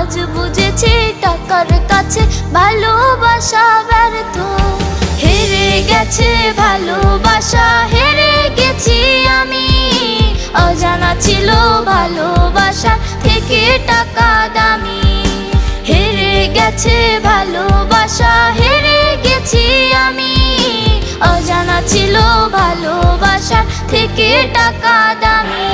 আজ বুঝেছি টাকার কাছে ভালোবাসা ব্যর্থ। হেরে গেছে ভালোবাসা, হেরে গেছি আমি। অজানা ছিল ভালোবাসা থেকে টাকা দামি। হেরে গেছে ভালোবাসা, হেরে গেছি আমি। অজানা ছিল ভালোবাসা থেকে টাকা দামি।